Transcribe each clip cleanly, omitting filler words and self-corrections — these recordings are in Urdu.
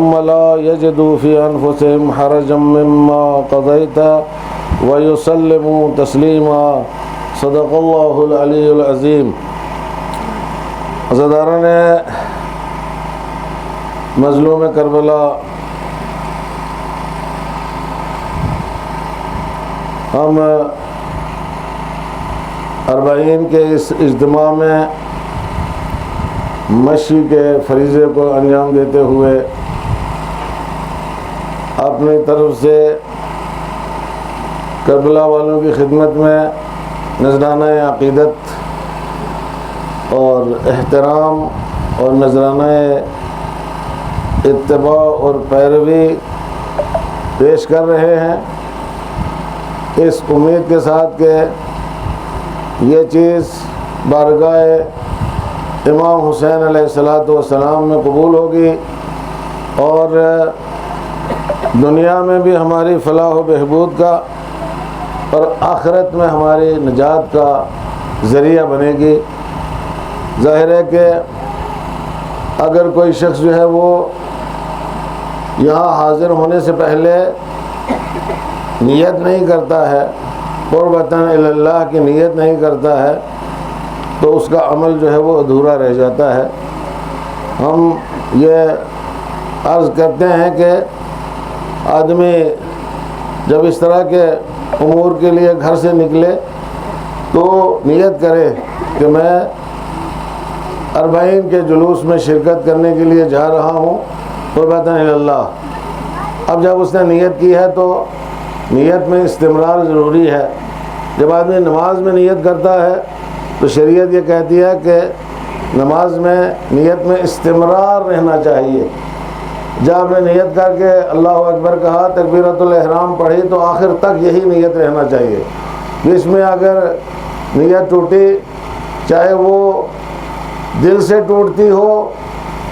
ثم لا يجدوا في أنفسهم حرجا مما قضيت ويسلموا تسلیما۔ صدق اللہ العلی العظیم۔ عزاداران مظلوم کربلا، ہم اربعین کے اس اجتماع میں مشی کے فریضے کو انجام دیتے ہوئے اپنی طرف سے کربلا والوں کی خدمت میں نذرانہ عقیدت اور احترام اور نذرانہ اتباع اور پیروی پیش کر رہے ہیں، اس امید کے ساتھ کہ یہ چیز بارگاہ امام حسین علیہ السلام میں قبول ہوگی اور دنیا میں بھی ہماری فلاح و بہبود کا اور آخرت میں ہماری نجات کا ذریعہ بنے گی۔ ظاہر ہے کہ اگر کوئی شخص جو ہے وہ یہاں حاضر ہونے سے پہلے نیت نہیں کرتا ہے، قربتاً الی اللہ کی نیت نہیں کرتا ہے، تو اس کا عمل جو ہے وہ ادھورا رہ جاتا ہے۔ ہم یہ عرض کرتے ہیں کہ آدمی جب اس طرح کے امور کے لیے گھر سے نکلے تو نیت کرے کہ میں اربعین کے جلوس میں شرکت کرنے کے لیے جا رہا ہوں قربتاً الی اللہ۔ اب جب اس نے نیت کی ہے تو نیت میں استمرار ضروری ہے۔ جب آدمی نماز میں نیت کرتا ہے تو شریعت یہ کہتی ہے کہ نماز میں نیت میں استمرار رہنا چاہیے۔ جب آپ نے نیت کر کے اللہ اکبر کہا، تکبیرۃ الاحرام پڑھی، تو آخر تک یہی نیت رہنا چاہیے۔ اس میں اگر نیت ٹوٹی، چاہے وہ دل سے ٹوٹتی ہو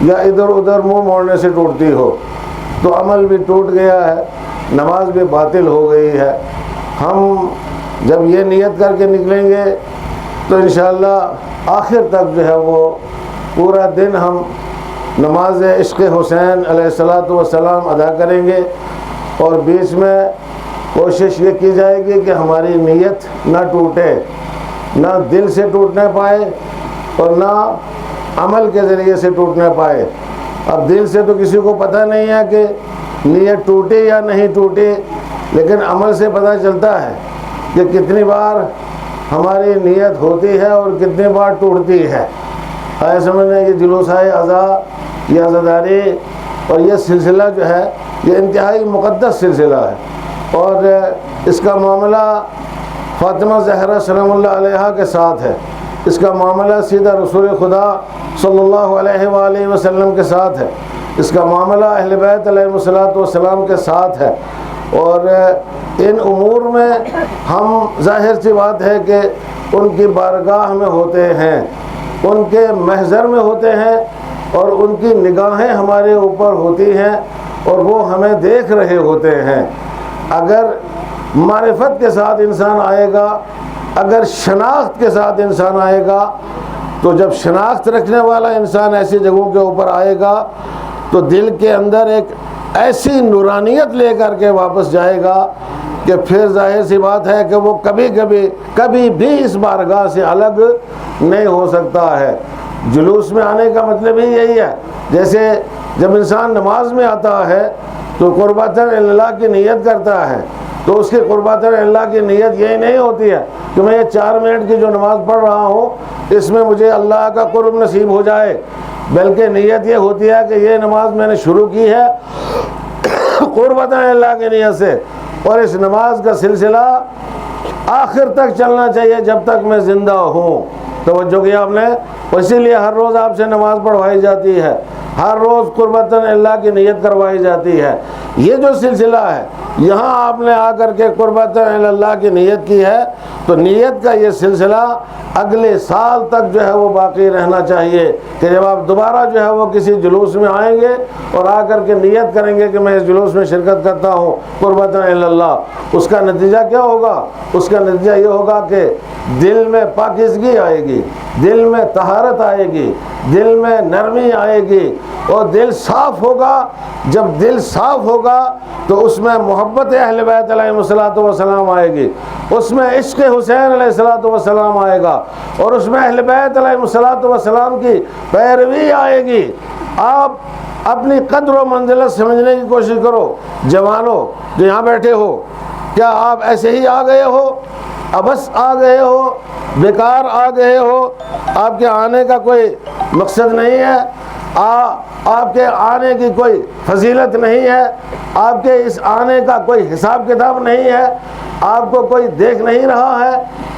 یا ادھر ادھر منہ موڑنے سے ٹوٹتی ہو، تو عمل بھی ٹوٹ گیا ہے، نماز بھی باطل ہو گئی ہے۔ ہم جب یہ نیت کر کے نکلیں گے تو انشاءاللہ آخر تک جو ہے وہ پورا دن ہم نماز عشق حسین علیہ السلام ادا کریں گے، اور بیچ میں کوشش یہ کی جائے گی کہ ہماری نیت نہ ٹوٹے، نہ دل سے ٹوٹنے پائے اور نہ عمل کے ذریعے سے ٹوٹنے پائے۔ اب دل سے تو کسی کو پتہ نہیں ہے کہ نیت ٹوٹی یا نہیں ٹوٹی، لیکن عمل سے پتہ چلتا ہے کہ کتنی بار ہماری نیت ہوتی ہے اور کتنی بار ٹوٹتی ہے۔ آئے سمجھنے یہ جلوس عزا، یہ عزاداری اور یہ سلسلہ جو ہے یہ انتہائی مقدس سلسلہ ہے، اور اس کا معاملہ فاطمہ زہرا سلام اللہ علیہا کے ساتھ ہے، اس کا معاملہ سیدھا رسول خدا صلی اللہ علیہ وآلہ وسلم کے ساتھ ہے، اس کا معاملہ اہل بیت علیہ السلام کے ساتھ ہے، اور ان امور میں ہم ظاہر سی بات ہے کہ ان کی بارگاہ میں ہوتے ہیں، ان کے محضر میں ہوتے ہیں، اور ان کی نگاہیں ہمارے اوپر ہوتی ہیں اور وہ ہمیں دیکھ رہے ہوتے ہیں۔ اگر معرفت کے ساتھ انسان آئے گا، اگر شناخت کے ساتھ انسان آئے گا، تو جب شناخت رکھنے والا انسان ایسی جگہوں کے اوپر آئے گا تو دل کے اندر ایک ایسی نورانیت لے کر کے واپس جائے گا کہ پھر ظاہر سی بات ہے کہ وہ کبھی بھی اس بارگاہ سے الگ نہیں ہو سکتا ہے۔ جلوس میں آنے کا مطلب ہی یہی ہے، جیسے جب انسان نماز میں آتا ہے تو قربتاً اللہ کی نیت کرتا ہے، تو اس کی قربتاً اللہ کی نیت یہی نہیں ہوتی ہے کہ میں یہ 4 منٹ کی جو نماز پڑھ رہا ہوں اس میں مجھے اللہ کا قرب نصیب ہو جائے، بلکہ نیت یہ ہوتی ہے کہ یہ نماز میں نے شروع کی ہے قربتاً اللہ کی نیت سے، اور اس نماز کا سلسلہ آخر تک چلنا چاہیے جب تک میں زندہ ہوں۔ توجہ کیا آپ نے؟ اسی لیے ہر روز آپ سے نماز پڑھوائی جاتی ہے، ہر روز قربتاً اللہ کی نیت کروائی جاتی ہے۔ یہ جو سلسلہ ہے، یہاں آپ نے آ کر کے قربتاً اللہ کی نیت کی ہے، تو نیت کا یہ سلسلہ اگلے سال تک جو ہے وہ باقی رہنا چاہیے، کہ جب آپ دوبارہ جو ہے وہ کسی جلوس میں آئیں گے اور آ کر کے نیت کریں گے کہ میں اس جلوس میں شرکت کرتا ہوں قربتاً اللہ، اس کا نتیجہ کیا ہوگا؟ اس کا نتیجہ یہ ہوگا کہ دل میں پاکیزگی آئے گی، دل میں طہارت آئے گی، دل میں نرمی آئے گی، اور دل صاف ہوگا. جب دل صاف ہوگا تو اس میں محبت اہل بیت علیہ الصلوۃ والسلام آئے گی، اس میں عشق حسین علیہ الصلوۃ والسلام آئے گا، اور اس میں اہل بیت علیہ الصلوۃ والسلام کی پیروی آئے گی. آپ اپنی قدر و منزلت سمجھنے کی کوشش کرو. جوانوں جو یہاں بیٹھے ہو، کیا آپ ایسے ہی آ گئے ہو؟ ابس آ گئے ہو؟ بیکار آ گئے ہو؟ آپ کے آنے کا کوئی مقصد نہیں ہے؟ آپ کے آنے کی کوئی فضیلت نہیں ہے؟ آپ کے اس آنے کا کوئی حساب کتاب نہیں ہے؟ آپ کو کوئی دیکھ نہیں رہا ہے؟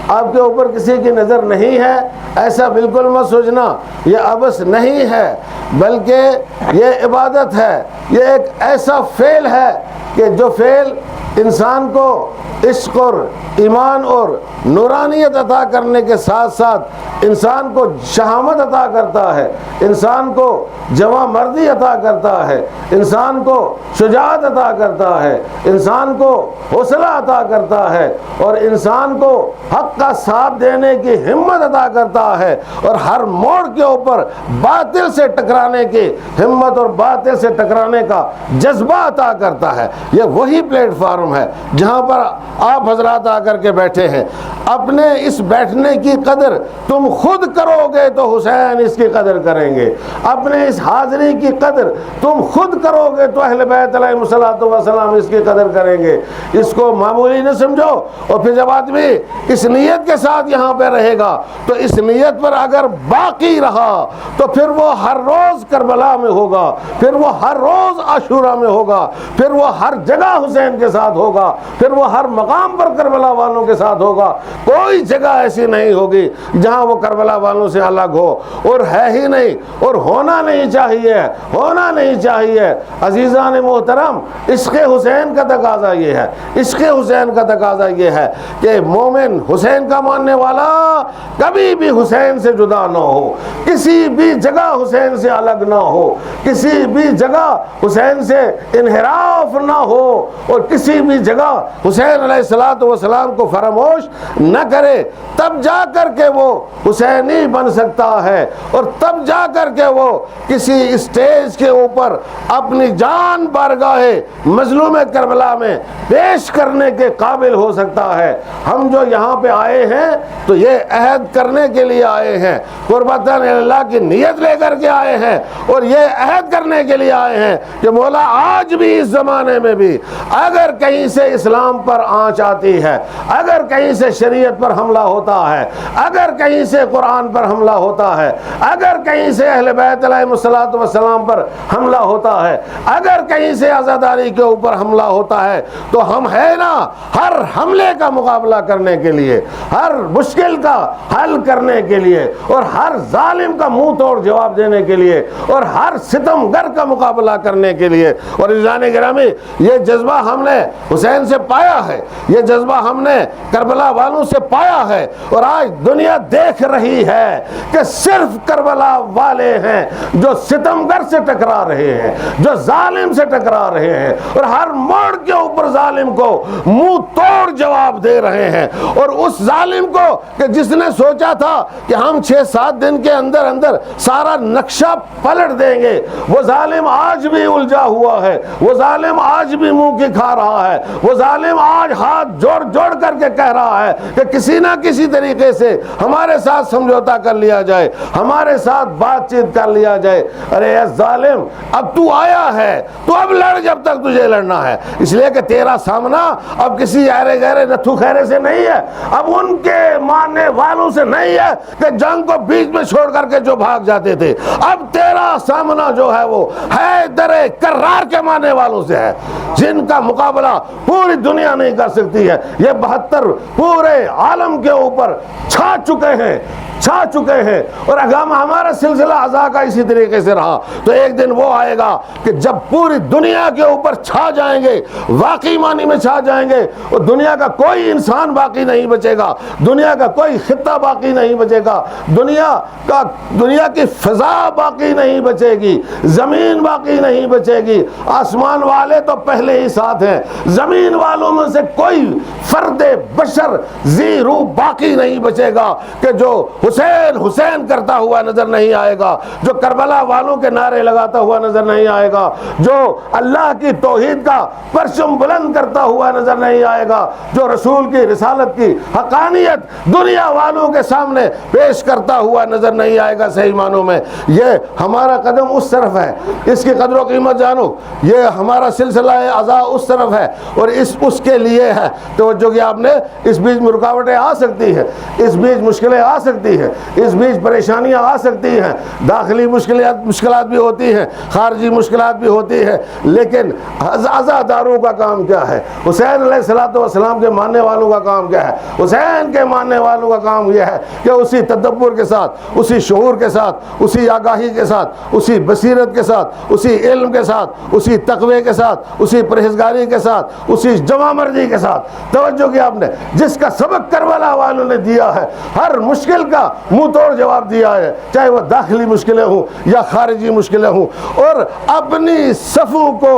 آپ کے اوپر کسی کی نظر نہیں ہے؟ ایسا بالکل مت سوچنا. یہ عبث نہیں ہے، بلکہ یہ عبادت ہے. یہ ایک ایسا فعل ہے کہ جو فعل انسان کو عشق اور ایمان اور نورانیت عطا کرنے کے ساتھ ساتھ انسان کو شہامت عطا کرتا ہے، انسان کو جواں مردی عطا کرتا ہے، انسان کو شجاعت عطا کرتا ہے، انسان کو حوصلہ عطا کرتا ہے، اور انسان کو حق کا ساتھ دینے کی ہمت عطا کرتا ہے، اور ہر موڑ کے اوپر باطل سے ٹکرانے کی ہمت اور باطل سے ٹکرانے کا جذبہ عطا کرتا ہے. یہ وہی پلیٹ فارم ہے جہاں پر آپ حضرات آ کر کے بیٹھے ہیں. اپنے اس بیٹھنے کی قدر تم خود کرو گے تو حسین اس کی قدر کریں گے. اپنے اس حاضری کی قدر تم خود کرو گے تو اہل بیت علیہ الصلوۃ والسلام اس کی قدر کریں گے. اس کو معمولی نہ سمجھو. اور پھر جب آدمی اس نیت کے ساتھ یہاں پہ رہے گا تو اس نیت پر اگر باقی رہا تو پھر وہ ہر روز کربلا میں ہوگا، پھر وہ ہر روز عاشورہ میں ہوگا، پھر وہ ہر جگہ حسین کے ساتھ ہوگا، پھر وہ ہر مقام پر کربلا والوں کے ساتھ ہوگا. کوئی جگہ ایسی نہیں ہوگی جہاں وہ کربلا والوں سے الگ ہو، اور ہے ہی نہیں، اور ہونا نہیں چاہیے، ہونا نہیں چاہیے. عزیزان محترم، عشق حسین کا تقاضا یہ ہے، عشق حسین کا تقاضا یہ ہے کہ مومن حسین کا ماننے والا کبھی بھی حسین سے جدا نہ ہو، کسی بھی جگہ حسین سے الگ نہ ہو، کسی بھی جگہ حسین سے انحراف نہ ہو، اور کسی بھی جگہ حسین علیہ الصلوۃ والسلام کو فراموش نہ کرے. تب جا کر کے وہ حسینی بن سکتا ہے، اور تب جا کر کے وہ کسی اسٹیج کے اوپر اپنی جان بارگاہ مظلوم کربلا میں پیش کرنے کے قابل ہو سکتا ہے. ہم جو یہاں پہ آئے ہیں تو یہ عہد کرنے کے لیے آئے ہیں، قربتاً اللہ کی نیت لے کر کے آئے ہیں، اور یہ عہد کرنے کے لیے آئے ہیں کہ مولا آج بھی اس زمانے میں بھی اگر کہیں سے اسلام پر آنچ آتی ہے، اگر کہیں سے شریعت پر حملہ ہوتا ہے، اگر کہیں سے قرآن پر حملہ ہوتا ہے، اگر کہیں سے اہل بیت علیہ الصلوۃ والسلام پر حملہ ہوتا ہے، اگر کہیں سے عزاداری کے اوپر حملہ ہوتا ہے، تو ہم ہے نا ہر حملے کا مقابلہ کرنے کے لیے، ہر مشکل کا حل کرنے کے لیے، اور ہر ظالم کا منہ توڑ جواب دینے کے لیے، اور ہر ستمگر کا مقابلہ کرنے کے لیے. اور عزیزان گرامی، یہ جذبہ ہم نے حسین سے پایا ہے، یہ جذبہ ہم نے کربلا والوں سے پایا ہے. اور آج دنیا دیکھ رہی ہے کہ صرف کربلا والے ہیں جو ستمگر سے ٹکرا رہے ہیں، جو ظالم سے ٹکرا رہے ہیں، اور ہر موڑ کے اوپر ظالم کو منہ توڑ جواب دے رہے ہیں. اور اس ظالم کو کہ جس نے سوچا تھا کہ ہم 6-7 دن کے اندر اندر سارا نقشہ پلٹ دیں گے، وہ ظالم آج بھی الجھا ہوا ہے، وہ ظالم آج بھی منہ کی کھا رہا ہے، وہ ظالم آج ہاتھ جوڑ جوڑ کر کے کہہ رہا ہے کہ کسی نہ کسی طریقے سے ہمارے ساتھ سمجھوتا کر لیا جائے، ہمارے ساتھ بات چیت کر لیا جائے. ارے اے ظالم، اب تو آیا ہے تو اب لڑ جب تک تجھے لڑنا ہے، اس لیے کہ تیرا سامنا اب کسی ایرے گہرے نتھو خیرے سے نہیں ہے، اب ان کے ماننے والوں سے نہیں ہے کہ جنگ کو بیچ میں چھوڑ کر کے جو بھاگ جاتے تھے. اب تیرا سامنا جو ہے وہ حیدر کرار کے ماننے والوں سے ہے، جن کا مقابلہ پوری دنیا نہیں کر سکتی ہے. یہ 72 پورے عالم کے اوپر چھا چکے ہیں. اور اگر ہمارا سلسلہ عزا کا اسی طریقے سے رہا تو ایک دن وہ آئے گا کہ جب پوری دنیا کے اوپر چھا جائیں گے، واقعی معنی میں چھا جائیں گے، اور دنیا کا کوئی انسان انسان باقی نہیں بچے گا، دنیا کا کوئی خطہ باقی نہیں بچے گا، دنیا کی فضا باقی نہیں بچے گی، زمین باقی نہیں بچے گی۔ آسمان والے تو پہلے ہی ساتھ ہیں، زمین والوں میں سے کوئی فرد بشر ذی روح باقی نہیں بچے گا کہ جو حسین حسین کرتا ہوا نظر نہیں آئے گا، جو کربلا والوں کے نعرے لگاتا ہوا نظر نہیں آئے گا، جو اللہ کی توحید کا پرچم بلند کرتا ہوا نظر نہیں آئے گا، جو رسول کی رسالت کی حقانیت دنیا والوں کے سامنے پیش کرتا ہوا نظر نہیں آئے گا۔ صحیح معنوں میں یہ ہمارا قدم اس طرف ہے، اس کی قدر و قیمت جانو، یہ ہمارا سلسلہ عزا اس طرف ہے اور اس کے لیے ہے۔ توجہ کہ آپ نے اس بیچ میں رکاوٹیں آ سکتی ہیں، اس بیچ مشکلیں آ سکتی ہیں، اس بیچ پریشانیاں آ سکتی ہیں، داخلی مشکلات بھی ہوتی ہیں، خارجی مشکلات بھی ہوتی ہیں، لیکن عزاداروں کا کام کیا ہے؟ حسین علیہ السلام کے ماننے والوں کا کام کیا ہے؟ حسین کے ماننے والوں کا کام یہ ہے کہ اسی تدبر کے ساتھ، اسی شعور کے ساتھ، اسی آگاہی کے ساتھ، اسی بصیرت کے ساتھ، اسی علم کے ساتھ، اسی تقوی کے ساتھ، اسی پرہیزگاری کے ساتھ، اسی جمع مرضی کے ساتھ، توجہ کیا آپ نے، جس کا سبق کربلا والوں نے دیا ہے، ہر مشکل کا منہ توڑ جواب دیا ہے، چاہے وہ داخلی مشکلیں ہوں یا خارجی مشکلیں ہوں، اور اپنی صفوں کو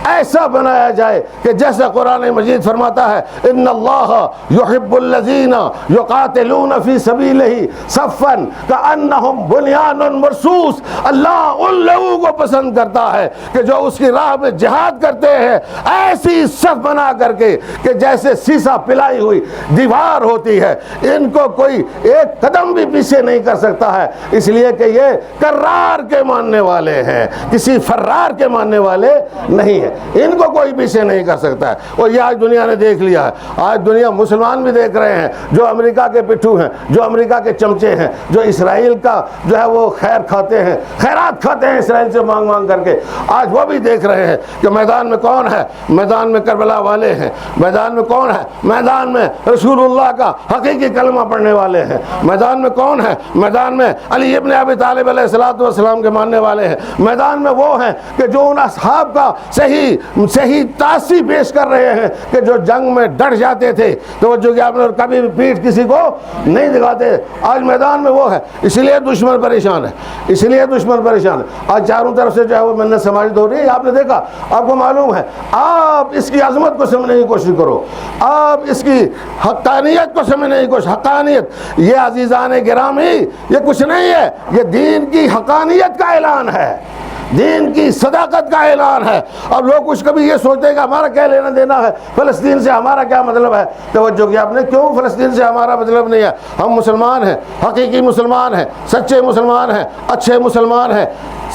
ایسا بنایا جائے کہ جیسا قرآن مجید فرماتا ہے ان اللہ یحب الذین یقاتلون فی سبیلہ صفا کأنہم بنیان مرصوص، اللہ ان لوگوں کو پسند کرتا ہے کہ جو اس کی راہ میں جہاد کرتے ہیں ایسی صف بنا کر کے کہ جیسے سیسا پلائی ہوئی دیوار ہوتی ہے، ان کو کوئی ایک قدم بھی پیچھے نہیں کر سکتا ہے، اس لیے کہ یہ کرار کے ماننے والے ہیں، کسی فرار کے ماننے والے نہیں ہیں، ان کو کوئی پیچھے نہیں کر سکتا ہے۔ اور یہ آج دنیا نے دیکھ لیا ہے، آج دنیا مسلمان بھی دیکھ رہے ہیں جو امریکہ کے پٹھو ہیں، جو امریکہ کے چمچے ہیں، جو اسرائیل کا جو ہے وہ خیر کھاتے ہیں، خیرات کھاتے ہیں اسرائیل سے مانگ مانگ کر کے، آج وہ بھی دیکھ رہے ہیں کہ میدان میں کون ہے، میدان میں کربلا والے ہیں، میدان میں کون ہے، میدان میں رسول اللہ کا حقیقی کلمہ پڑھنے والے ہیں، میدان میں کون ہے، میدان میں علی ابن ابی طالب علیہ السلام کے ماننے والے ہیں، میدان میں وہ ہیں کہ جو ان اصحاب کا صحیح تاثیر پیش کر رہے ہیں کہ جو جنگ میں ڈٹ جاتے تھے تو جو کہ آپ نے کبھی بھی پیٹھ کسی کو نہیں دکھاتے، آج میدان میں وہ ہے، اس لیے دشمن پریشان ہے، اس لیے دشمن پریشان ہے۔ آج چاروں طرف سے جو ہے وہ منت سماجت ہو رہی ہے، آپ نے دیکھا، آپ کو معلوم ہے، آپ اس کی عظمت کو سمجھنے کی کوشش کرو، آپ اس کی حقانیت کو سمجھنے کی کوشش، حقانیت یہ عزیزان گرامی یہ کچھ نہیں ہے، یہ دین کی حقانیت کا اعلان ہے، دین کی صداقت کا اعلان ہے۔ اب لوگ کچھ کبھی یہ سوچتے ہیں کہ ہمارا کیا لینا دینا ہے، فلسطین سے ہمارا کیا مطلب ہے، توجہ کیا آپ نے، کیوں فلسطین سے ہمارا مطلب نہیں ہے، ہم مسلمان ہیں، حقیقی مسلمان ہیں، سچے مسلمان ہیں، اچھے مسلمان ہیں،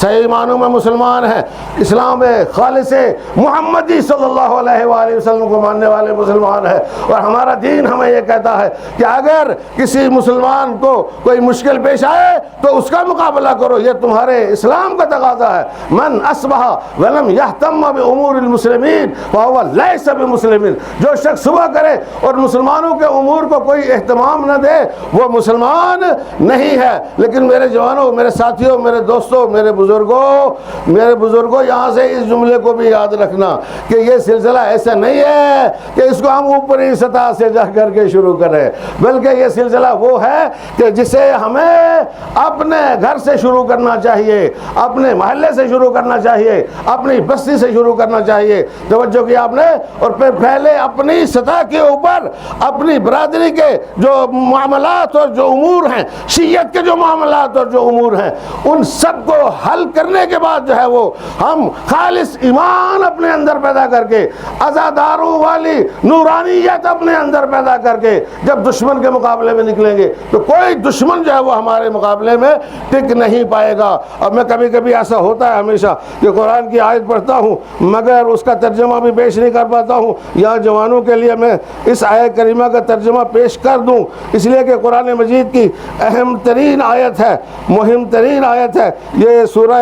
صحیح معنوں میں مسلمان ہیں، اسلام خالص محمدی صلی اللہ علیہ وآلہ وسلم کو ماننے والے مسلمان ہیں، اور ہمارا دین ہمیں یہ کہتا ہے کہ اگر کسی مسلمان کو کوئی مشکل پیش آئے تو اس کا مقابلہ کرو، یہ تمہارے اسلام کا تقاضا ہے۔ من اصبح ولم یہتم بامور المسلمین فهو لیس بمسلم، جو شخص صبح کرے اور مسلمانوں کے امور کو کوئی اہتمام نہ دے وہ مسلمان نہیں ہے۔ لیکن میرے جوانوں، میرے ساتھیوں، میرے دوستوں، میرے بزرگوں یہاں سے اس جملے کو بھی یاد رکھنا کہ یہ سلسلہ ایسا نہیں ہے کہ اس کو ہم اوپری سطح سے جا کر کے شروع کریں، بلکہ یہ سلسلہ وہ ہے کہ جسے ہمیں اپنے گھر سے شروع کرنا چاہیے، اپنے محلے سے شروع کرنا چاہیے، اپنی بستی سے شروع کرنا چاہیے، توجہ کی آپ نے، اور پھر پہلے اپنی سطح کے اوپر اپنی برادری کے جو معاملات اور جو امور ہیں، شیعت کے جو معاملات اور جو امور ہیں، ان سب کو حل کرنے کے بعد جو ہے وہ ہم خالص ایمان اپنے اندر پیدا کر کے، عزاداروں والی نورانیت اپنے اندر پیدا کر کے جب دشمن کے مقابلے میں نکلیں گے تو کوئی دشمن جو ہے وہ ہمارے مقابلے میں ٹک نہیں پائے گا۔ اب میں کبھی کبھی ایسا ہوتا ہے ہمیشہ کہ قرآن کی آیت پڑھتا ہوں مگر اس کا ترجمہ بھی پیش نہیں کر پاتا ہوں، یا جوانوں کے لیے میں اس آیت کریمہ کا ترجمہ پیش کر دوں، اس لیے کہ قرآن مجید کی اہم ترین آیت ہے، مہم ترین آیت ہے، یہ سورہ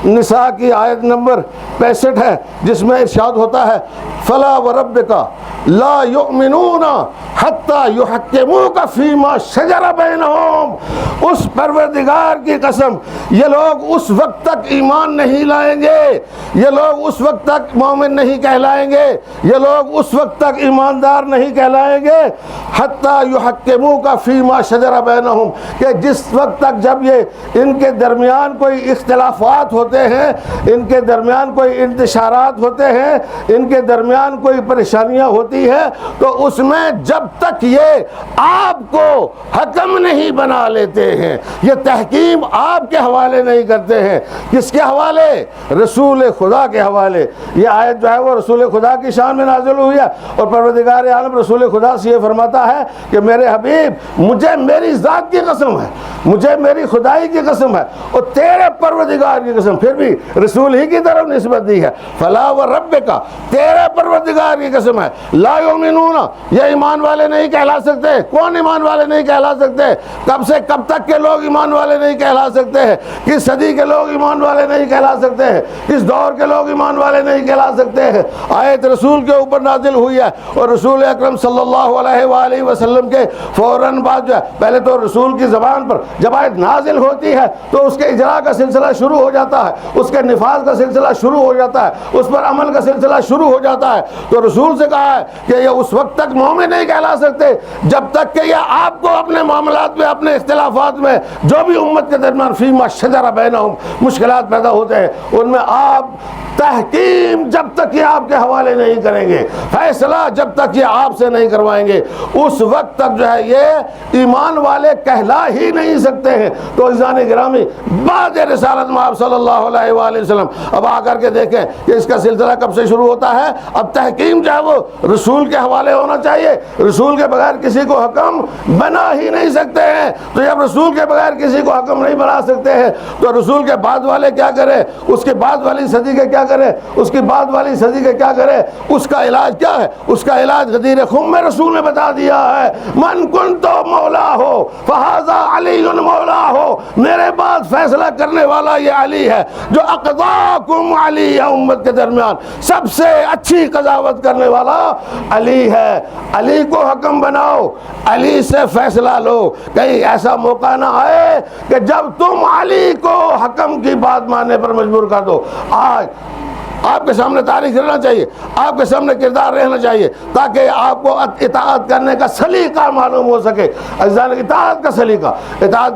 نساء کی آیت نمبر 65 ہے، جس میں ارشاد ہوتا ہے فلا وربک لا یؤمنون حتی یحکموک فیما شجر بینہم، اس پروردگار کی قسم یہ لوگ اس وقت تک ایمان نہیں لائیں گے، یہ لوگ اس وقت تک مومن نہیں کہلائیں گے، یہ لوگ اس وقت تک ایماندار نہیں کہلائیں گے حتی یحکموک فیما شجر بینہم، کہ جس وقت تک جب یہ ان کے درمیان کوئی اختلافات ہوتے ہیں، ان کے درمیان کوئی انتشارات ہوتے ہیں، ان کے درمیان کوئی پریشانیاں ہوتی ہیں، تو اس میں جب تک یہ آپ کو حکم نہیں بنا لیتے ہیں، یہ تحکیم آپ کے حوالے نہیں کرتے ہیں، کس کے حوالے؟ رسول خدا کے حوالے۔ یہ آیت جو ہے وہ رسول خدا کی شان میں نازل ہوئی ہے، اور پروردگار عالم رسول خدا سے یہ فرماتا ہے کہ میرے حبیب مجھے میری ذات کی قسم ہے، مجھے میری خدائی کی قسم ہے، اور تیرے پروردگار کی قسم، پھر بھی رسول ہی کی طرف نسبت دی ہے، فلا وربک، تیرے پروردگار کی قسم ہے، لا یؤمنون، یہ ایمان والے نہیں کہلا سکتے۔ کون ایمان والے نہیں کہلا سکتے؟ کب سے کب تک کے لوگ ایمان والے نہیں کہلا سکتے ہیں؟ کس صدی کے لوگ ایمان والے نہیں کہلا سکتے ہیں؟ کس دور کے لوگ ایمان والے نہیں کہلا سکتے ہیں؟ آیت رسول کے اوپر نازل ہوئی ہے، اور رسول اکرم صلی اللہ علیہ وآلہ وسلم کے فوراً بعد جو ہے، پہلے تو رسول کی زبان پر جب آیت نازل ہوتی ہے تو اس کے اجرا کا سلسلہ شروع ہو جاتا ہے، اس کے نفاذ کا سلسلہ شروع ہو جاتا ہے، اس پر عمل کا سلسلہ شروع ہو جاتا ہے۔ تو رسول سے کہا ہے کہ یہ اس وقت تک مومن نہیں کہلا سکتے جب تک کہ یہ آپ کو اپنے معاملات میں، اپنے اختلافات میں، جو بھی امت کے درمیان فیما شجر بینہم مشکلات پیدا ہوتے ہیں، ان میں آپ تحکیم جب تک یہ آپ کے حوالے نہیں کریں گے، فیصلہ جب تک یہ آپ سے نہیں کروائیں گے، اس وقت تک جو ہے یہ ایمان والے کہلا ہی نہیں سکتے ہیں۔ تو عزیزان گرامی، بعد رسالت میں آپ صلی اللہ علیہ وآلہ وسلم اب آ کر کے دیکھیں کہ اس کا سلسلہ کب سے شروع ہوتا ہے۔ اب تحکیم جو ہے وہ رسول کے حوالے ہونا چاہیے، رسول کے بغیر کسی کو حکم بنا ہی نہیں سکتے ہیں۔ تو جب رسول کے بغیر کسی کو حکم نہیں بنا سکتے ہیں تو رسول کے بعد والے کیا کریں؟ اس کے بعد والی صدی کے کیا کریں؟ اس کی بعد والی صدی کے کیا کریں؟ اس کا علاج کیا ہے؟ اس کا علاج غدیر خم میں رسول نے بتا دیا ہے، من کنت مولا ہو فہذا علی مولا ہو، میرے بعد فیصلہ کرنے والا یہ علی ہے، جو اقضاکم علی ہے، امت کے درمیان سب سے اچھی قضاوت کرنے والا علی ہے۔ علی کو حکم بناؤ، علی سے فیصلہ لو، کہیں ایسا موقع نہ آئے کہ جب تم علی کو حکم کی بات ماننے پر مجبور کر دو۔ آج آپ کے سامنے تاریخ رہنا چاہیے، آپ کے سامنے کردار رہنا چاہیے، تاکہ آپ کو اطاعت کرنے کا سلیقہ معلوم ہو سکے۔ عزیزان، اطاعت کا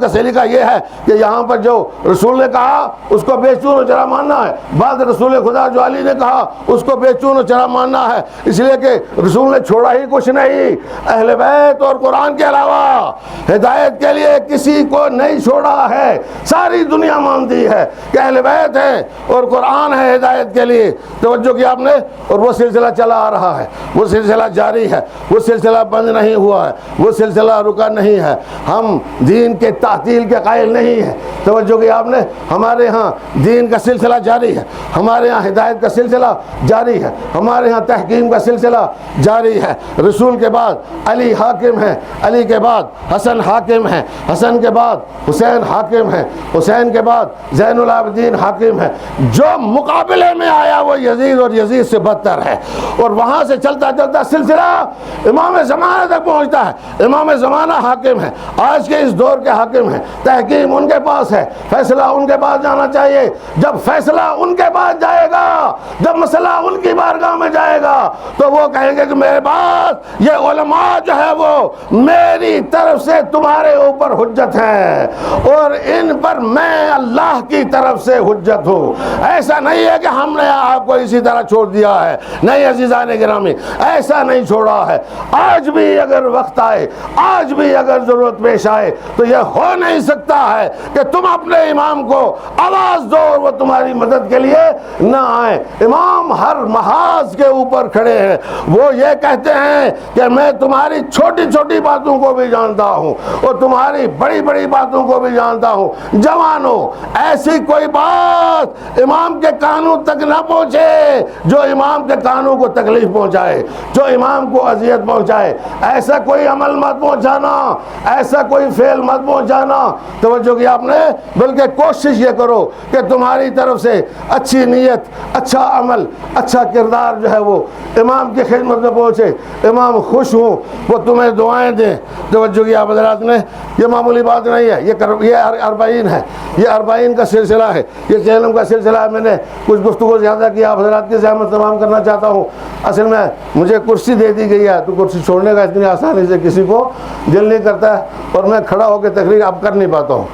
سلیقہ یہ ہے کہ یہاں پر جو رسول نے کہا اس کو بے چون و چرا ماننا ہے، بعد رسول خدا جو علی نے کہا اس کو بے چون و چرا ماننا ہے، اس لیے کہ رسول نے چھوڑا ہی کچھ نہیں، اہل بیت اور قرآن کے علاوہ ہدایت کے لیے کسی کو نہیں چھوڑا ہے۔ ساری دنیا مانتی ہے کہ اہل بیت ہے اور قرآن ہے ہدایت کے لیے۔ توجہ کیا آپ نے؟ اور وہ سلسلہ چلا آ رہا ہے، وہ سلسلہ جاری ہے، وہ سلسلہ بند نہیں ہوا ہے، وہ سلسلہ رکا نہیں ہے۔ ہم دین کے تعطیل کے قائل نہیں ہیں۔ توجہ کیا آپ نے؟ ہمارے ہاں دین کا سلسلہ جاری ہے، ہمارے ہاں ہدایت کا سلسلہ جاری ہے، ہمارے ہاں تحکیم کا سلسلہ جاری ہے۔ رسول کے بعد علی حاکم ہے، علی کے بعد حسن حاکم ہے، حسن کے بعد حسین حاکم ہے، حسین کے بعد زین العابدین حاکم ہے۔ جو مقابلے میں آیا وہ یزید، اور یزید سے بدتر ہے، اور وہاں سے چلتا چلتا سلسلہ امام زمانہ تک پہنچتا ہے۔ امام زمانہ حاکم ہے، آج کے اس دور کے حاکم ہیں، تحکیم ان کے پاس ہے، فیصلہ ان کے پاس جانا چاہیے۔ جب فیصلہ ان کے پاس جائے گا، جب مسئلہ ان کی بارگاہ میں جائے گا، تو وہ کہیں گے کہ میرے پاس یہ علماء جو ہے وہ میری طرف سے تمہارے اوپر حجت ہے، اور ان پر میں اللہ کی طرف سے حجت ہوں۔ ایسا نہیں ہے کہ ہم نے آپ کو اسی طرح چھوڑ دیا ہے، نہیں عزیزان گرامی، ایسا نہیں چھوڑا ہے۔ آج بھی اگر وقت آئے، آج بھی اگر ضرورت پیش آئے، تو یہ ہو نہیں سکتا ہے کہ تم اپنے امام کو آواز دو اور وہ تمہاری مدد کے لیے نہ آئیں۔ امام ہر محاذ کے اوپر کھڑے ہیں، وہ یہ کہتے ہیں کہ میں تمہاری چھوٹی چھوٹی باتوں کو بھی جانتا ہوں اور تمہاری بڑی بڑی باتوں کو بھی جانتا ہوں۔ جوانو، ایسی کوئی بات امام کے کانوں تک نہ پہنچے جو امام کے کانوں کو تکلیف پہنچائے، جو امام کو اذیت پہنچائے، ایسا کوئی عمل مت پہنچانا، ایسا کوئی فعل مت پہنچانا۔ توجہ کی آپ نے، بلکہ کوشش یہ کرو کہ تمہاری طرف سے اچھی نیت، اچھا عمل، اچھا کردار جو ہے وہ امام کی خدمت میں پہنچے، امام خوش ہوں، وہ تمہیں دعائیں دیں۔ توجہ کی آپ حضرات نے، یہ معمولی بات نہیں ہے، یہ 40 ہے، یہ 40 کا سلسلہ ہے، یہ چہلم کا سلسلہ ہے۔ میں نے کچھ گفتگو زیادہ کیا، آپ حضرات کی زحمت تمام کرنا چاہتا ہوں۔ اصل میں مجھے کرسی دے دی گئی ہے تو کرسی چھوڑنے کا اتنی آسانی سے کسی کو دل نہیں کرتا ہے، اور میں کھڑا ہو کے تقریر اب کر نہیں پاتا ہوں۔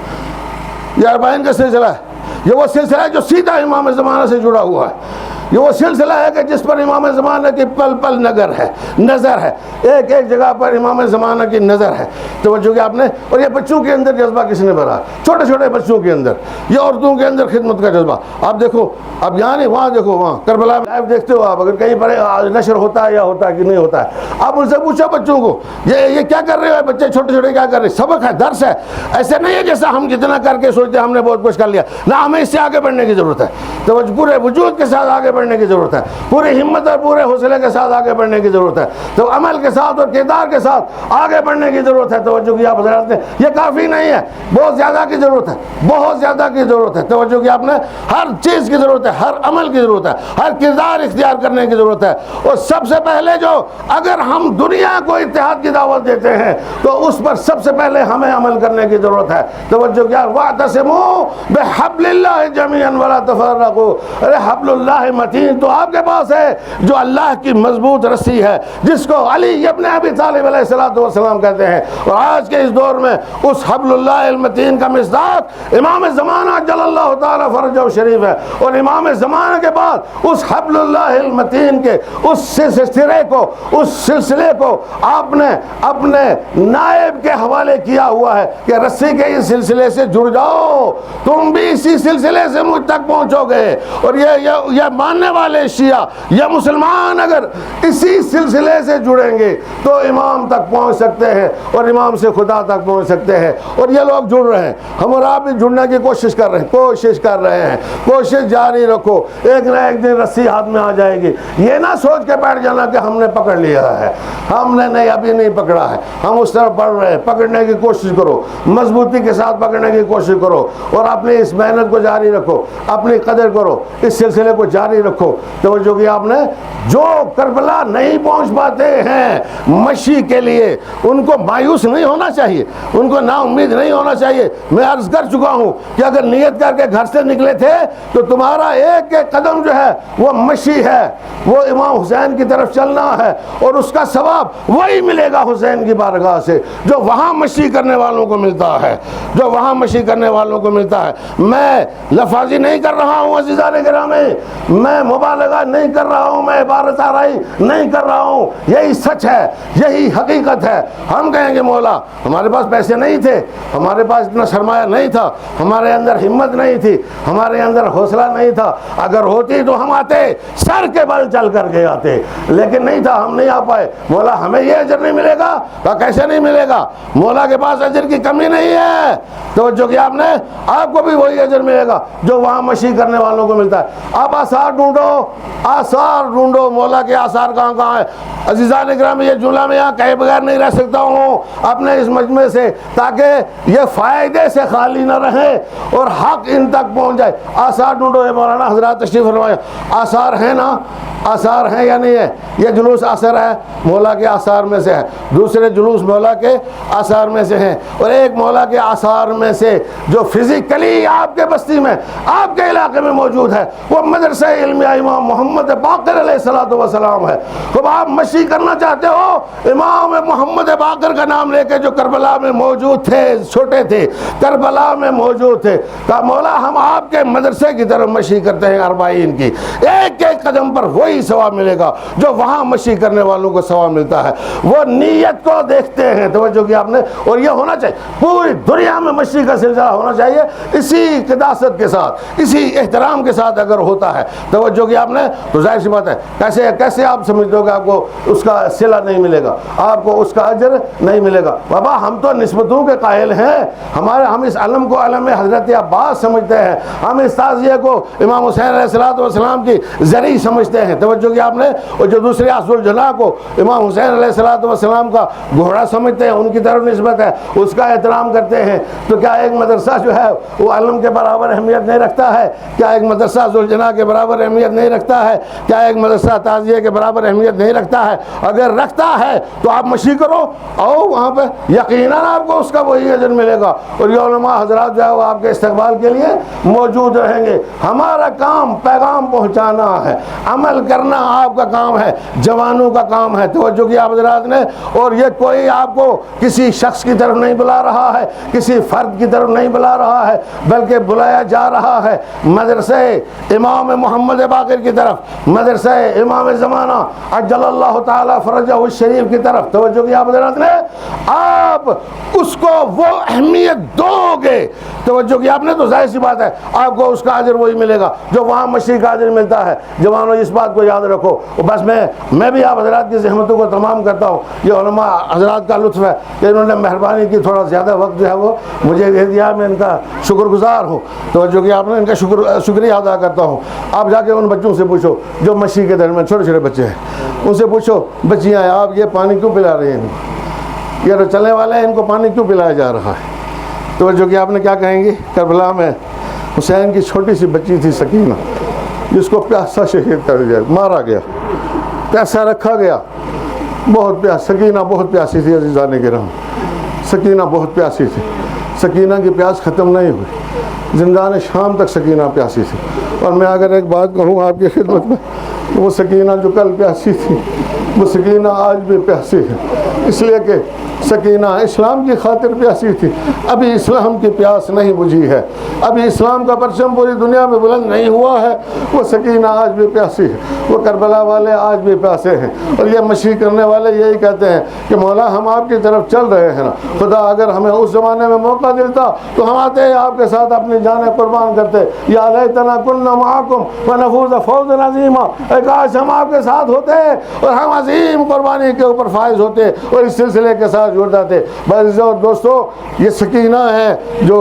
یہ 40 کا سلسلہ ہے، یہ وہ سلسلہ ہے جو سیدھا امام زمانہ سے جڑا ہوا ہے۔ یہ وہ سلسلہ ہے کہ جس پر امام زمانہ کی پل پل نظر ہے، ایک ایک جگہ پر امام زمانہ کی نظر ہے۔ توجہ کہ آپ نے، اور یہ بچوں کے اندر جذبہ کس نے بھرا، چھوٹے چھوٹے بچوں کے اندر، یہ عورتوں کے اندر خدمت کا جذبہ۔ آپ دیکھو، اب یہاں نہیں، وہاں دیکھو، وہاں کربلا میں لائیو دیکھتے ہو آپ، اگر کہیں پر نشر ہوتا ہے یا ہوتا ہے کہ نہیں ہوتا ہے، آپ ان سے پوچھو بچوں کو یہ کیا کر رہے ہو، بچے چھوٹے چھوٹے کیا کر رہے ہیں؟ سبق ہے، درس ہے۔ ایسے نہیں ہے جیسا ہم جتنا کر کے سوچتے ہم نے بہت کچھ کر لیا، نہ، ہمیں اس سے آگے بڑھنے کی ضرورت ہے۔ توجہ، پورے وجود کے ساتھ آگے بڑھنے کی ضرورت ہے، پوری ہمت اور پورے حوصلے کے ساتھ آگے بڑھنے کی ضرورت ہے، تو عمل کے ساتھ اور کردار کے ساتھ آگے بڑھنے کی ضرورت ہے۔ توجہ کی آپ حضرات نے، یہ کافی نہیں ہے، بہت زیادہ کی ضرورت ہے، بہت زیادہ کی ضرورت ہے۔ توجہ کی آپ نے، ہر چیز کی ضرورت ہے، ہر عمل کی ضرورت ہے، ہر کردار اختیار کرنے کی ضرورت ہے۔ اور سب سے پہلے جو، اگر ہم دنیا کو اتحاد کی دعوت دیتے ہیں تو اس پر سب سے پہلے ہمیں عمل کرنے کی ضرورت ہے۔ توجہ کیا، وَاعْتَصِمُوا بِحَبْلِ اللَّهِ جَمِيعًا وَلَا تَفَرَّقُوا۔ ارے حبل اللہ متین تو آپ کے پاس ہے، جو اللہ کی مضبوط رسی ہے، جس کو علی ابن ابی طالب علیہ السلام کہتے ہیں۔ اور آج کے اس دور میں اس حبل اللہ المتین کا مصداق امام زمانہ جل اللہ تعالی فرجہ شریف ہے۔ اور امام زمانہ کے بعد اس حبل اللہ المتین کے اس سلسلے کو، اس سلسلے کو آپ نے اپنے نائب کے حوالے کیا ہوا ہے کہ رسی کے اس سلسلے سے جڑ جاؤ، تم بھی اسی سلسلے سے مجھ تک پہنچو گے۔ اور یہ ماننے والے شیعہ یا مسلمان اگر اسی سلسلے سے جڑیں گے تو امام تک پہنچ سکتے ہیں، اور امام سے خدا تک پہنچ سکتے ہیں۔ اور یہ لوگ جڑ رہے ہیں، ہم اور آپ بھی جڑنے کی کوشش کر رہے ہیں، کوشش جاری رکھو، ایک نہ ایک دن رسی ہاتھ میں آ جائے گی۔ یہ نہ سوچ کے بیٹھ جانا کہ ہم نے پکڑ لیا ہے، ہم نے نہیں، ابھی نہیں پکڑا ہے، ہم اس طرف بڑھ رہے ہیں۔ پکڑنے کی کوشش کرو، مضبوطی کے ساتھ پکڑنے کی کوشش کرو، اور اپنی اس محنت کو جاری رکھو، اپنی قدر کرو، اس سلسلے کو جاری رکھو۔ توجہ کی آپ نے، جو کربلا نہیں پہنچ پاتے ہیں مشی کے لیے، ان کو مایوس نہیں ہونا چاہیے، ان کو نا امید نہیں ہونا چاہیے۔ میں عرض کر چکا ہوں کہ اگر نیت کر کے گھر سے نکلے تھے تو تمہارا ایک ایک قدم جو ہے وہ مشی ہے، وہ امام حسین کی طرف چلنا ہے، اور اس کا ثواب وہی ملے گا حسین کی بارگاہ سے جو وہاں مشی کرنے والوں کو ملتا ہے، جو وہاں مشی کرنے والوں کو ملتا ہے۔ میں لفاظی نہیں کر رہا ہوں عزیزان گرامی، میں مبالغہ نہیں کر رہا ہوں، میں عبارت آرائی نہیں کر رہا ہوں، یہی سچ ہے، یہی حقیقت ہے۔ ہم کہیں گے مولا ہمارے پاس پیسے نہیں تھے، ہمارے پاس اتنا سرمایہ نہیں تھا، ہمارے اندر ہمت نہیں تھی، ہمارے اندر حوصلہ نہیں تھا، اگر ہوتی تو ہم آتے، سر کے بل چل کر کے آتے، لیکن نہیں تھا، ہم نہیں آ پائے۔ مولا ہمیں یہ اجر نہیں ملے گا، کیسے نہیں ملے گا؟ مولا کے پاس اجر کی کمی نہیں ہے۔ توجہ کیا آپ نے، آپ کو بھی وہی اجر ملے گا جو وہاں مشی کرنے والوں کو ملتا ہے۔ آپ آثار ڈھونڈو، آثار ڈھونڈو، مولا کے آثار کہاں کہاں ہیں؟ عزیزان اکرام، یہ جملہ میں یہاں کہے بغیر نہیں رہ سکتا ہوں اپنے اس مجمع سے، تاکہ یہ فائدے سے خالی نہ رہے اور حق ان تک پہنچ جائے۔ آثار ڈھونڈو۔ مولانا حضرات تشریف فرمائے، آثار ہیں نا، آثار ہیں یا نہیں ہے؟ یہ جلوس آثار ہے، مولا کے آثار میں سے ہے، دوسرے جلوس مولا کے آثار میں سے ہیں، اور ایک مولا کے آثار میں سے جو فزیکلی آپ کے بستی میں، آپ کے علاقے میں موجود ہے، وہ مدرسہ علمیہ امام محمد باقر علیہ السلام ہے۔ جب آپ مشی کرنا چاہتے ہو، امام محمد باقر کا نام لے کہ جو کربلا میں موجود تھے، چھوٹے تھے، کربلا میں موجود تھے، کہا مولا ہم آپ کے مدرسے کی طرف مشی کرتے ہیں 40 کی، ایک ایک قدم پر وہی ثواب ملے گا جو وہاں مشی کرنے والوں کو ثواب ملتا ہے۔ وہ نیت کو دیکھتے ہیں، توجہ کی آپ نے، اور یہ ہونا چاہیے پوری دنیا میں مشی کا سلسلہ ہونا چاہیے، اسی قداست کے ساتھ، اسی احترام کے ساتھ اگر ہوتا ہے، توجہ کی آپ نے، تو ظاہر سی بات ہے کیسے آپ سمجھتے ہو کہ آپ کو اس کا صلہ نہیں ملے گا، آپ کو اس کا اجر نہیں ملے گا۔ بابا ہم تو نسبتوں کے قائل ہیں، ہم اس علم کو علم حضرت عباس سمجھتے ہیں، ہم اس تعزیہ کو امام حسین علیہ السلام کی ذریعہ سمجھتے ہیں، توجہ کی آپ نے، اور جو دوسرے عصر الجناح کو امام حسین علیہ السلام کا گھوڑا سمجھتے ہیں، ان کی طرف نسبت ہے، اس کا احترام کرتے ہیں، تو کیا ایک مدرسہ جو ہے وہ علم کے برابر اہمیت نہیں رکھتا ہے؟ کیا ایک مدرسہ ذوالجناح کے برابر اہمیت نہیں رکھتا ہے؟ کیا ایک مدرسہ تعزیہ کے برابر اہمیت نہیں رکھتا ہے؟ اگر رکھتا ہے تو آپ مشی کرو، آؤ وہاں پہ، یقیناً آپ کو اس کا وہی اجر ملے گا، اور یہ علماء حضرات جو ہے وہ آپ کے استقبال کے لیے موجود رہیں گے۔ ہمارا کام پیغام پہنچانا ہے، عمل کرنا آپ کا کام ہے، جوانوں کا کام ہے، توجہ کی آپ حضرات نے، اور یہ کوئی آپ کو کسی شخص کی طرف نہیں بلا رہا ہے، کسی فرد کی طرف نہیں بلا رہا ہے، بلکہ بلایا جا رہا ہے مدرسے امام محمد باقر کی طرف، مدرسہ امام زمانہ عجل اللہ تعالی فرجہ الشریف کی طرف، توجہ کی آپ حضرات نے، آپ اس کو وہ اہمیت دو گے، توجہ کی آپ نے، تو ظاہر سی بات ہے آپ کو اس کا اجر وہی ملے گا جو وہاں مشی کا اجر ملتا ہے۔ جوانوں اس بات کو یاد رکھو، بس میں بھی آپ حضرات کی زحمتوں کو تمام کرتا ہوں، یہ علماء حضرات کا لطف ہے کہ انہوں نے مہربانی کی، تھوڑا زیادہ وقت جو ہے وہ مجھے دے دیا، میں ان کا شکر گزار ہوں، توجہ کی آپ نے، ان کا شکریہ ادا کرتا ہوں۔ آپ جا کے ان بچوں سے پوچھو جو مشی کے درمیان چھوٹے چھوٹے بچے ہیں، ان سے پوچھو بچیاں آپ یہ پانی کیوں پلا رہے ہیں، یہ جو چلنے والے ہیں ان کو پانی کیوں پلایا جا رہا ہے؟ توجہ کی آپ نے، کیا کہیں گی؟ کربلا میں حسین کی چھوٹی سی بچی تھی سکینہ، جس کو پیاسا شہید کر دیا، مارا گیا، پیاسا رکھا گیا، بہت سکینہ بہت پیاسی تھی عزیزان کرام، سکینہ بہت پیاسی تھی، سکینہ کی پیاس ختم نہیں ہوئی، زندان شام تک سکینہ پیاسی تھی۔ اور میں اگر ایک بات کہوں آپ کی خدمت میں، وہ سکینہ جو کل پیاسی تھی وہ سکینہ آج بھی پیاسی ہے، اس لیے کہ سکینہ اسلام کی خاطر پیاسی تھی، ابھی اسلام کی پیاس نہیں بجھی ہے، ابھی اسلام کا پرچم پوری دنیا میں بلند نہیں ہوا ہے، وہ سکینہ آج بھی پیاسی ہے، وہ کربلا والے آج بھی پیاسے ہیں، اور یہ مشی کرنے والے یہی کہتے ہیں کہ مولا ہم آپ کی طرف چل رہے ہیں نا، خدا اگر ہمیں اس زمانے میں موقع ملتا تو ہم آتے آپ کے ساتھ اپنی جانیں قربان کرتے، یا لیتنا کننا معاکم ونفوز فوزا عظیما، کاش ہم آپ کے ساتھ ہوتے اور ہم عظیم قربانی کے اوپر فائز ہوتے اور اس سلسلے کے ساتھ جڑ جاتے۔ بھائی اور دوستو، یہ سکینہ ہے جو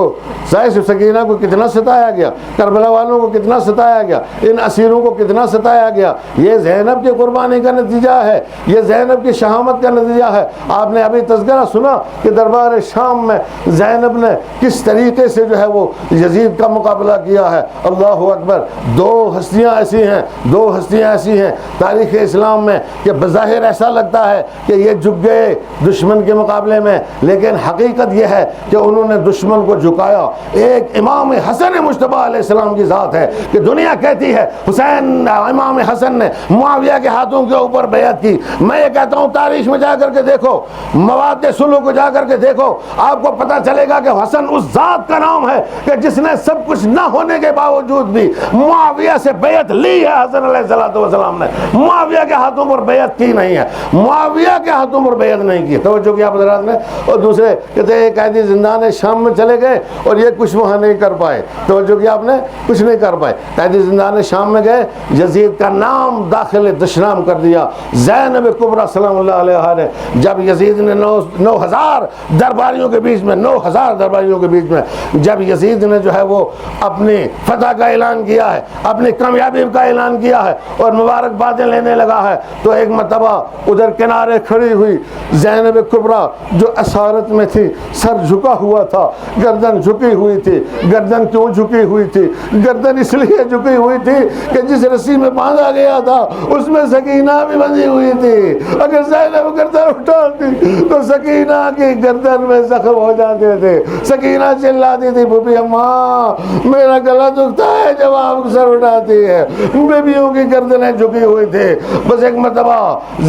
ظاہر سے سکینہ کو کتنا ستایا گیا، کربلا والوں کو کتنا ستایا گیا، ان اسیروں کو کتنا ستایا گیا، یہ زینب کی قربانی کا نتیجہ ہے، یہ زینب کی شہامت کا نتیجہ ہے۔ آپ نے ابھی تذکرہ سنا کہ دربار شام میں زینب نے کس طریقے سے جو ہے وہ یزید کا مقابلہ کیا ہے۔ اللہ اکبر، دو ہستیاں ایسی ہیں تاریخ اسلام میں کہ بظاہر ایسا لگتا ہے کہ یہ جھک گئے دشمن کے مقابلے میں، لیکن حقیقت یہ ہے کہ انہوں نے دشمن کو جھکایا۔ ایک امام حسن مجتبی علیہ السلام کی ذات ہے کہ دنیا کہتی ہے حسین امام حسن نے معاویہ کے ہاتھوں کے اوپر بیعت کی۔ میں یہ کہتا ہوں تاریخ میں جا کر کے دیکھو، مواد صلح کو جا کر کے دیکھو، آپ کو پتہ چلے گا کہ حسن اس ذات کا نام ہے کہ جس نے سب کچھ نہ ہونے کے باوجود بھی معاویہ سے بیعت لی ہے۔ حسن علیہ السلام نے معاویہ کے ہاتھوں پر بیعت کی نہیں ہے، معاویہ کے ہاتھوں پر بیعت نہیں کی، توجہ کی آپ حضرات نے۔ اور دوسرے کہتے ہیں قیدی زندان شام میں چلے گئے اور یہ کچھ وہاں نہیں کر پائے، توجہ کی آپ نے، کچھ نہیں کر پائے۔ قیدی زندان شام میں گئے، یزید کا نام داخل دشنام کر دیا۔ زینب کبریٰ سلام اللہ علیہا نے جب یزید نے 9,000 درباریوں کے بیچ میں 9,000 درباریوں کے بیچ میں جب یزید نے جو ہے وہ اپنی فتح کا اعلان کیا ہے، اپنی کامیابی کا اعلان کیا ہے اور مبارکبادیں لینے لگا ہے، تو ایک مرتبہ ادھر کنارے کھڑی ہوئی زینب کبریٰ جو اسارت میں تھی، سر جھکا ہوا تھا، گردن جھکی ہوئی تھی۔ گردن کیوں جھکی ہوئی تھی؟ گردن اس لیے جھکی ہوئی تھی کہ جس رسی میں باندھا گیا تھا اس میں سکینہ بھی بندھی ہوئی تھی، اگر زینب گردن اٹھاتی تو سکینہ کی گردن میں زخم ہو جاتے تھے۔ سکینہ چلاتی تھی بھوپی اماں میرا گلا دکھتا ہے جب آپ سر اٹھاتی ہے۔ بیبیوں کی گردنیں جھکی ہوئی تھی۔ بس ایک مرتبہ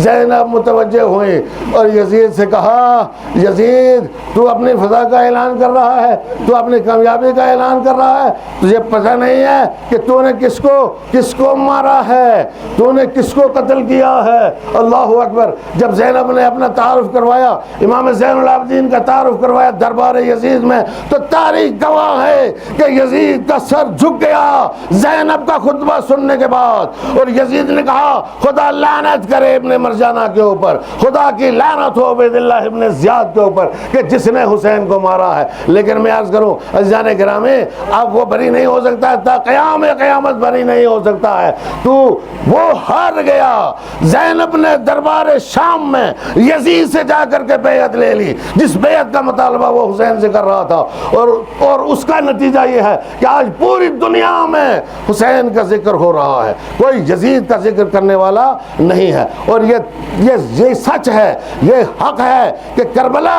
زینب متوجہ ہوئی اور یزید سے کہا یزید تو اپنی فضا کا اعلان کر رہا ہے, تو اپنی کامیابی کا اعلان کر رہا ہے, تجھے پتہ نہیں ہے کہ تو نے کس کو مارا ہے, تو نے کس کو قتل کیا ہے. اللہ اکبر. جب زینب نے اپنا تعارف کروایا, امام زین العابدین کا تعارف کروایا دربار یزید میں, تو تاریخ گواہ ہے کہ یزید کا سر جھک گیا زینب کا خطبہ سننے کے بعد, اور یزید نے کہا خدا لعنت کرے ابن مرجانہ کے اوپر, خدا کی لعنت ہو عبید اللہ ابن زیاد کے اوپر کہ جس نے حسین کو مارا ہے. لیکن میں عرض کروں عزیزان گرامی, اب وہ بری نہیں ہو سکتا ہے, تا قیام قیامت بری نہیں ہو سکتا ہے. تو وہ ہار گیا. زینب نے دربار شام میں یزید سے جا کر کے بیعت لے لی, جس بیعت کا مطالبہ وہ حسین سے کر رہا تھا, اور اس کا نتیجہ یہ ہے کہ آج پوری دنیا میں حسین کا ذکر ہو رہا ہے, کوئی یزید کا ذکر کرنے والا نہیں ہے. اور یہ سچ ہے, یہ حق ہے کہ کربلا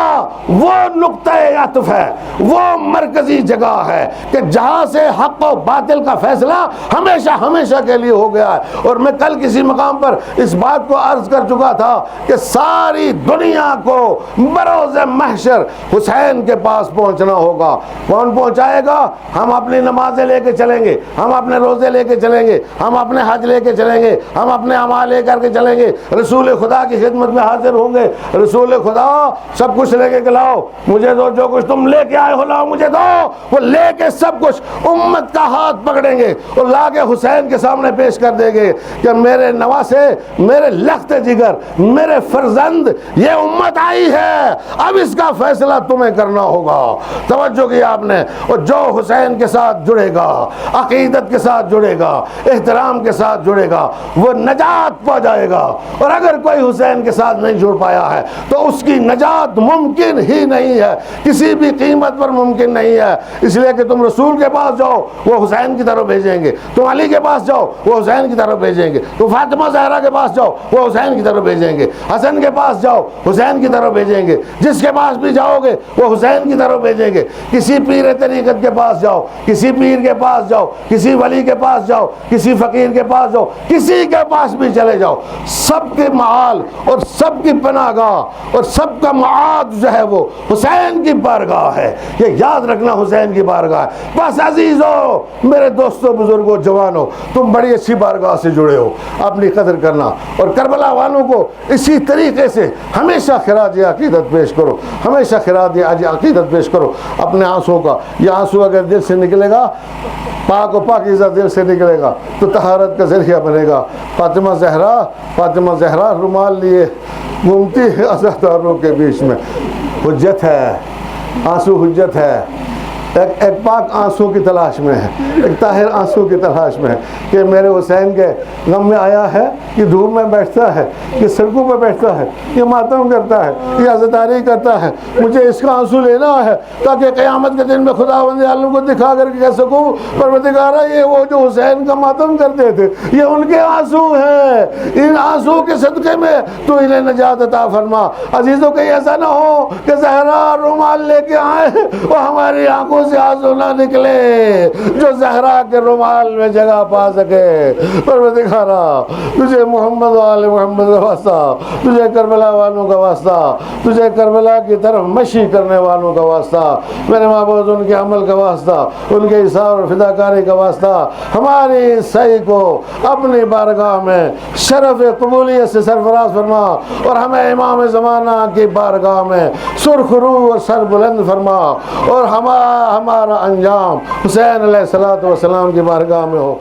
وہ نقطہ عطف ہے, وہ مرکزی جگہ ہے کہ جہاں سے حق و باطل کا فیصلہ ہمیشہ کے لیے ہو گیا ہے. اور میں کل کسی مقام پر اس بات کو عرض کر چکا تھا کہ ساری دنیا کو بروز محشر حسین کے پاس پہنچنا ہوگا. کون پہنچائے گا؟ ہم اپنی نمازیں لے کے چلیں گے, ہم اپنے روزے لے کے چلیں گے, ہم اپنے حج لے کے چلیں گے, ہم اپنے اعمال لے کر کے چلیں گے, رسول خدا کی خدمت میں حاضر ہوں گے. رسول خدا سب کچھ لے کے لاؤ, مجھے دو, جو کچھ تم لے کے آئے ہو لاؤ مجھے دو. وہ لے کے سب کچھ امت کا ہاتھ پکڑیں گے اور لا کے حسین کے سامنے پیش کر دیں گے کہ میرے نواسے, میرے لخت جگر, میرے فرزند, یہ امت آئی ہے, اب اس کا فیصلہ تمہیں کرنا ہوگا. توجہ کیا آپ نے. اور جو حسین کے ساتھ جڑے گا, عقیدت کے ساتھ جڑے گا, احترام کے ساتھ جڑے گا, وہ نجات پا جائے گا. اور اگر کوئی حسین کے ساتھ نہیں جڑ پایا ہے تو اس کی نجات ممکن ہی نہیں ہے, کسی بھی قیمت پر ممکن نہیں ہے. اس لیے کہ تم رسول کے پاس جاؤ وہ حسین کی طرف بھیجیں گے, تم علی کے پاس جاؤ وہ حسین کی طرف بھیجیں گے, تم فاطمہ زہرا کے پاس جاؤ وہ حسین کی طرف بھیجیں گے, حسن کے پاس جاؤ حسین کی طرف بھیجیں گے, جس کے پاس بھی جاؤ گے وہ حسین کی طرف بھیجیں گے. کسی پیر طریقت کے پاس جاؤ, کسی پیر کے پاس جاؤ, کسی ولی کے پاس جاؤ, کسی فقیر کے پاس جاؤ, کسی کے پاس بھی چلے جاؤ, سب کے معال اور سب کی پناہ گاہ اور سب کا معاد جو ہے وہ حسین کی بارگاہ ہے. یہ یاد رکھنا, حسین کی بارگاہ ہے. بس عزیزو, میرے دوستو, بزرگوں, جوانوں, تم بڑی اچھی بارگاہ سے جڑے ہو, اپنی قدر کرنا. اور کربلا والوں کو اسی طریقے سے ہمیشہ خراج عقیدت پیش کرو, ہمیشہ خراج عقیدت پیش کرو اپنے آنسوں کا. یہ آنسو اگر دل سے نکلے گا, پاک و پاکیزہ دل سے نکلے گا, تو طہارت کا ذریعہ بنے گا. فاطمہ زہرا رومال لیے گھومتی ہے عزاداروں کے بیچ میں. حجت ہے, آنسو حجت ہے. ایک پاک آنسو کی تلاش میں ہے, ایک طاہر آنسو کی تلاش میں ہے کہ میرے حسین کے غم میں آیا ہے, یہ دھوپ میں بیٹھتا ہے, یہ سڑکوں پہ بیٹھتا ہے, یہ ماتم کرتا ہے, یہ عزاداری کرتا ہے, مجھے اس کا آنسو لینا ہے تاکہ قیامت کے دن میں خداوند عالم کو دکھا کر کے کہہ سکوں پروردگارا یہ وہ جو حسین کا ماتم کرتے تھے یہ ان کے آنسو ہیں, ان آنسو کے صدقے میں تو انہیں نجات عطا فرما. عزیزوں کہ ایسا نہ ہو کہ زہرا رومال لے کے آئے اور ہماری آنکھوں سے آنسو نہ نکلے جو زہرا کے رومال میں جگہ پا سکے. پروردگارا تجھے محمد و آل محمد کا واسطہ, تجھے کربلا والوں کا واسطہ, تجھے کربلا کی طرف مشی کرنے والوں کا واسطہ, میرے معبود ان کے عمل کا واسطہ, ان کے اثار اور فداکاری کا واسطہ, ہماری صحیح کو اپنی بارگاہ میں شرف قبولیت سے سرفراز فرما اور ہمیں امام زمانہ کی بارگاہ میں سرخ روح اور سر بلند فرما اور ہمارا انجام حسین علیہ السلام کی بارگاہ میں ہو.